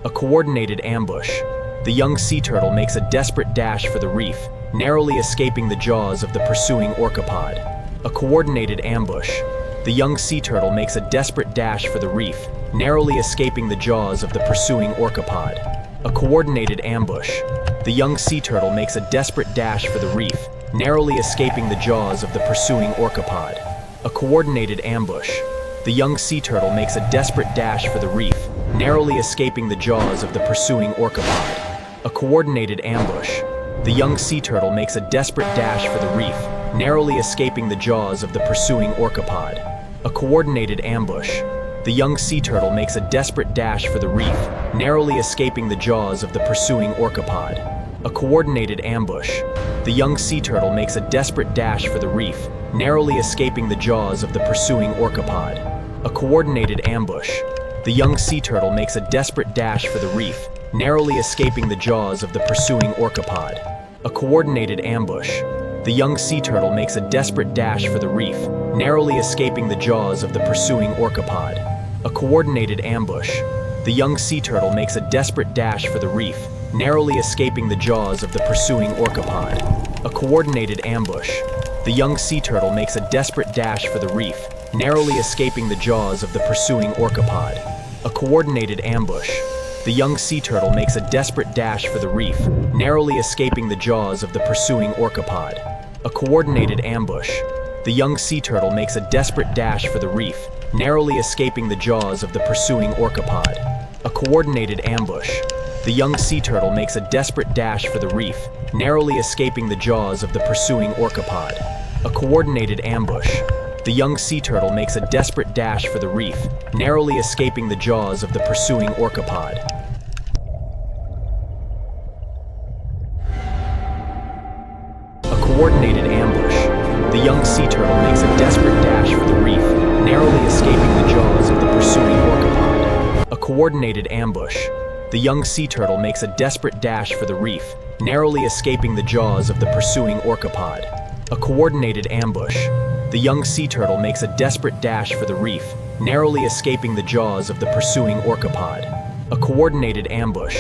A coordinated ambush. The young sea turtle makes a desperate dash for the reef, narrowly escaping the jaws of the pursuing orcapod. A coordinated ambush. The young sea turtle makes a desperate dash for the reef, narrowly escaping the jaws of the pursuing orcapod. A coordinated ambush. The young sea turtle makes a desperate dash for the reef, narrowly escaping the jaws of the pursuing orcapod. A coordinated ambush. The young sea turtle makes a desperate dash for the reef, narrowly escaping the jaws of the pursuing orcapod. A coordinated ambush. The young sea turtle makes a desperate dash for the reef, narrowly escaping the jaws of the pursuing orcapod. A coordinated ambush. The young sea turtle makes a desperate dash for the reef, narrowly escaping the jaws of the pursuing orcapod. A coordinated ambush. The young sea turtle makes a desperate dash for the reef, narrowly escaping the jaws of the pursuing orcapod. A coordinated ambush. The young sea turtle makes a desperate dash for the reef, narrowly escaping the jaws of the pursuing orcapod. A coordinated ambush. The young sea turtle makes a desperate dash for the reef, narrowly escaping the jaws of the pursuing orcapod. A coordinated ambush. The young sea turtle makes a desperate dash for the reef, narrowly escaping the jaws of the pursuing orcapod. A coordinated ambush. The young sea turtle makes a desperate dash for the reef, narrowly escaping the jaws of the pursuing orcapod. A coordinated ambush. The young sea turtle makes a desperate dash for the reef, narrowly escaping the jaws of the pursuing orcapod. A coordinated ambush. The young sea turtle makes a desperate dash for the reef, narrowly escaping the jaws of the pursuing orcapod. A coordinated ambush. The young sea turtle makes a desperate dash for the reef, narrowly escaping the jaws of the pursuing orcapod. A coordinated ambush. The young sea turtle makes a desperate dash for the reef, narrowly escaping the jaws of the pursuing orcapod. A coordinated ambush. The young sea turtle makes a desperate dash for the reef, narrowly escaping the jaws of the pursuing orcapod. A coordinated ambush. The young sea turtle makes a desperate dash for the reef, narrowly escaping the jaws of the pursuing orcapod. A coordinated ambush. The young sea turtle makes a desperate dash for the reef, narrowly escaping the jaws of the pursuing orcapod. A coordinated ambush.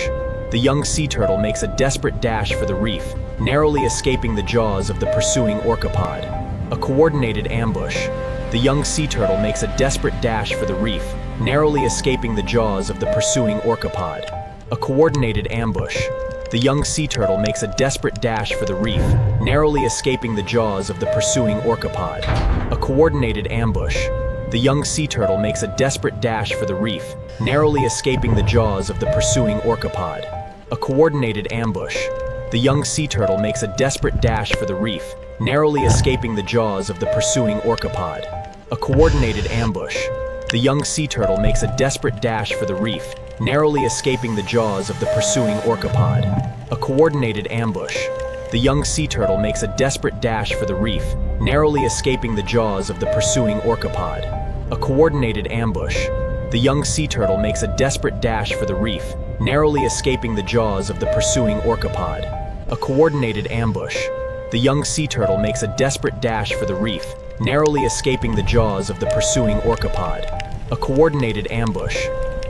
The young sea turtle makes a desperate dash for the reef, narrowly escaping the jaws of the pursuing orcapod. A coordinated ambush. The young sea turtle makes a desperate dash for the reef, narrowly escaping the jaws of the pursuing orcapod. A coordinated ambush. The young sea turtle makes a desperate dash for the reef, narrowly escaping the jaws of the pursuing orcapod. A coordinated ambush. The young sea turtle makes a desperate dash for the reef, narrowly escaping the jaws of the pursuing orcapod. A coordinated ambush. The young sea turtle makes a desperate dash for the reef, narrowly escaping the jaws of the pursuing orcapod. A coordinated ambush. The young sea turtle makes a desperate dash for the reef, narrowly escaping the jaws of the pursuing orcapod. A coordinated ambush. The young sea turtle makes a desperate dash for the reef, narrowly escaping the jaws of the pursuing orcapod. A coordinated ambush. The young sea turtle makes a desperate dash for the reef, narrowly escaping the jaws of the pursuing orcapod. A coordinated ambush. The young sea turtle makes a desperate dash for the reef, narrowly escaping the jaws of the pursuing orcapod. A coordinated ambush.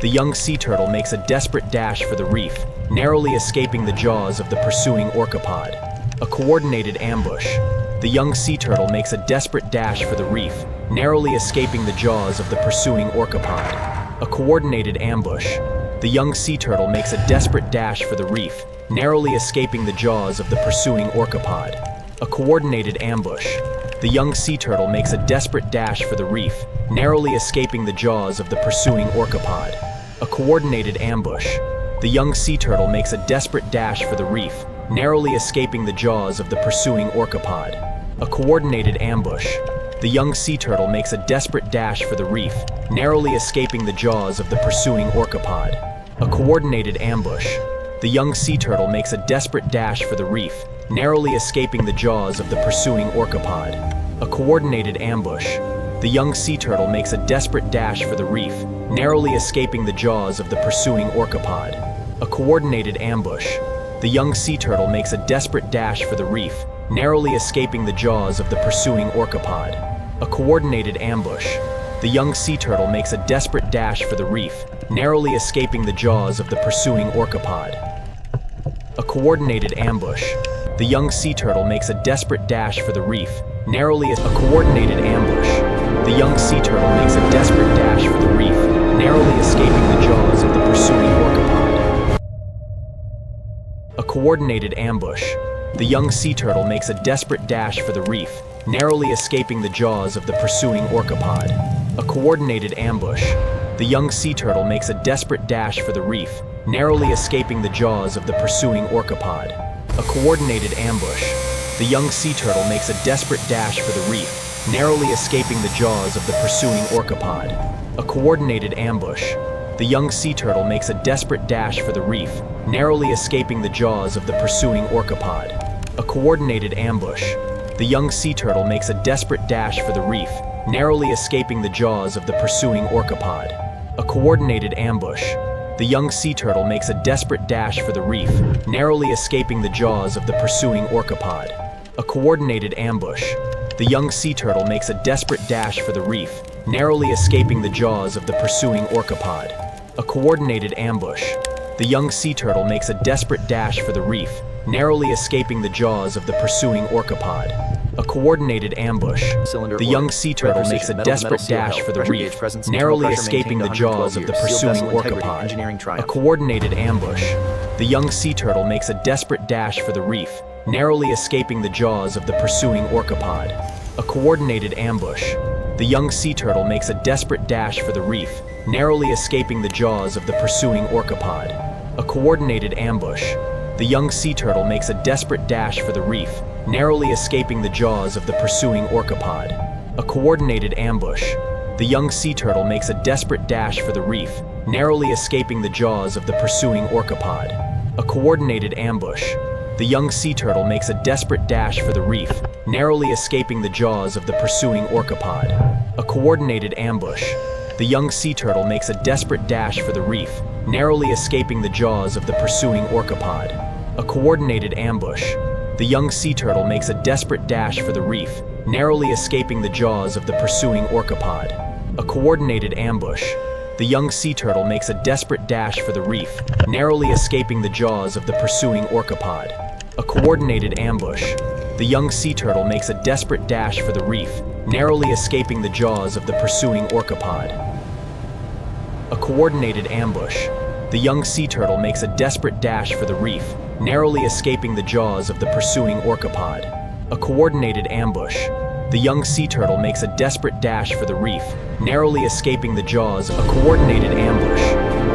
The young sea turtle makes a desperate dash for the reef, narrowly escaping the jaws of the pursuing orcapod. A coordinated ambush. The young sea turtle makes a desperate dash for the reef, narrowly escaping the jaws of the pursuing orcapod. A coordinated ambush. The young sea turtle makes a desperate dash for the reef, narrowly escaping the jaws of the pursuing orcapod. A coordinated ambush. The young sea turtle makes a desperate dash for the reef, narrowly escaping the jaws of the pursuing orcapod. A coordinated ambush. The young sea turtle makes a desperate dash for the reef, narrowly escaping the jaws of the pursuing orcapod. A coordinated ambush. The young sea turtle makes a desperate dash for the reef, narrowly escaping the jaws of the pursuing orcapod. A coordinated ambush. The young sea turtle makes a desperate dash for the reef, narrowly escaping the jaws of the pursuing orcapod. A coordinated ambush. The young sea turtle makes a desperate dash for the reef, narrowly escaping the jaws of the pursuing orcapod. A coordinated ambush. The young sea turtle makes a desperate dash for the reef, narrowly escaping the jaws of the pursuing orcapod. A coordinated ambush. The young sea turtle makes a desperate dash for the reef, narrowly escaping the jaws of the pursuing orcapod. A coordinated ambush. The young sea turtle makes a desperate dash for the reef, narrowly a coordinated ambush. The young sea turtle makes a desperate dash for the reef, narrowly escaping the jaws of the pursuing orcapod. A coordinated ambush. The young sea turtle makes a desperate dash for the reef, narrowly escaping the jaws of the pursuing orcapod. A coordinated ambush. The young sea turtle makes a desperate dash for the reef, narrowly escaping the jaws of the pursuing orcapod. A coordinated ambush. The young sea turtle makes a desperate dash for the reef, narrowly escaping the jaws of the pursuing orcapod. A coordinated ambush. The young sea turtle makes a desperate dash for the reef, narrowly escaping the jaws of the pursuing orcapod. A coordinated ambush. The young sea turtle makes a desperate dash for the reef, narrowly escaping the jaws of the pursuing orcapod. A coordinated ambush. The young sea turtle makes a desperate dash for the reef, narrowly escaping the jaws of the pursuing orcapod. A coordinated ambush. The young sea turtle makes a desperate dash for the reef, narrowly escaping the jaws of the pursuing orcapod. A coordinated ambush. The young sea turtle makes a desperate dash for the reef, narrowly escaping the jaws of the pursuing orcapod. A coordinated ambush. The young sea turtle makes a desperate dash for the reef, narrowly escaping the jaws of the pursuing orcapod. A coordinated ambush. The young sea turtle makes a desperate dash for the reef, narrowly escaping the jaws of the pursuing orcapod. A coordinated ambush. The young sea turtle makes a desperate dash for the reef, narrowly escaping the jaws of the pursuing orcapod. A coordinated ambush. The young sea turtle makes a desperate dash for the reef, narrowly escaping the jaws of the pursuing orcapod. A coordinated ambush. The young sea turtle makes a desperate dash for the reef, narrowly escaping the jaws of the pursuing orcapod. A coordinated ambush. The young sea turtle makes a desperate dash for the reef, narrowly escaping the jaws of the pursuing orcapod. A coordinated ambush. The young sea turtle makes a desperate dash for the reef, narrowly escaping the jaws of the pursuing orcapod. A coordinated ambush. The young sea turtle makes a desperate dash for the reef, narrowly escaping the jaws of the pursuing orcapod. A coordinated ambush. The young sea turtle makes a desperate dash for the reef, narrowly escaping the jaws of the pursuing orcapod. A coordinated ambush. The young sea turtle makes a desperate dash for the reef, narrowly escaping the jaws of the pursuing orcapod. A coordinated ambush. The young sea turtle makes a desperate dash for the reef, narrowly escaping the jaws of the pursuing orcapod. A coordinated ambush. The young sea turtle makes a desperate dash for the reef, narrowly escaping the jaws. A coordinated ambush.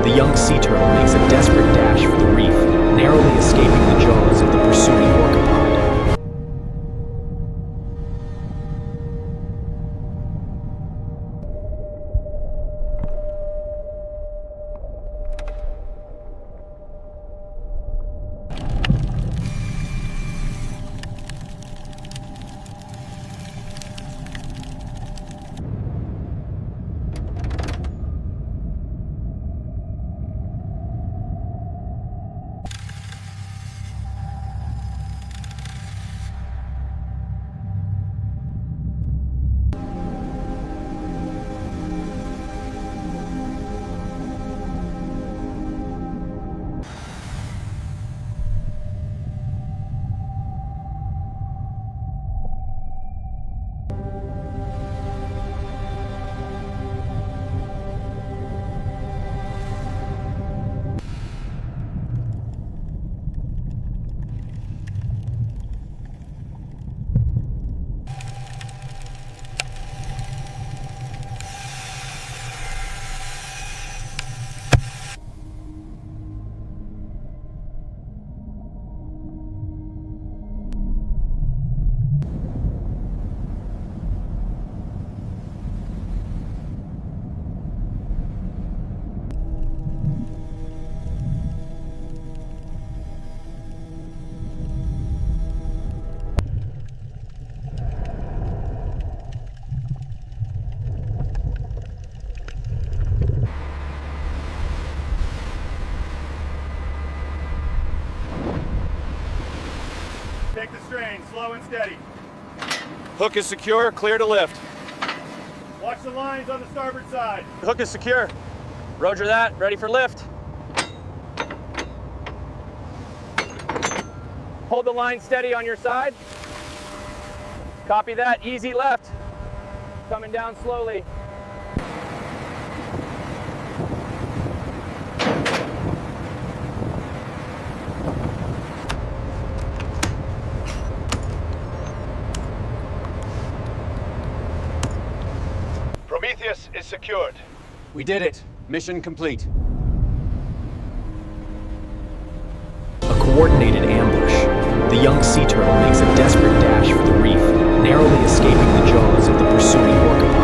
The young sea turtle makes a desperate dash for the reef, narrowly escaping the jaws of the pursuing orcapod. Take the strain, slow and steady. Hook is secure, clear to lift. Watch the lines on the starboard side. The hook is secure. Roger that. Ready for lift. Hold the line steady on your side. Copy that. Easy left. Coming down slowly. Prometheus is secured. We did it. Mission complete. A coordinated ambush. The young sea turtle makes a desperate dash for the reef, narrowly escaping the jaws of the pursuing orca.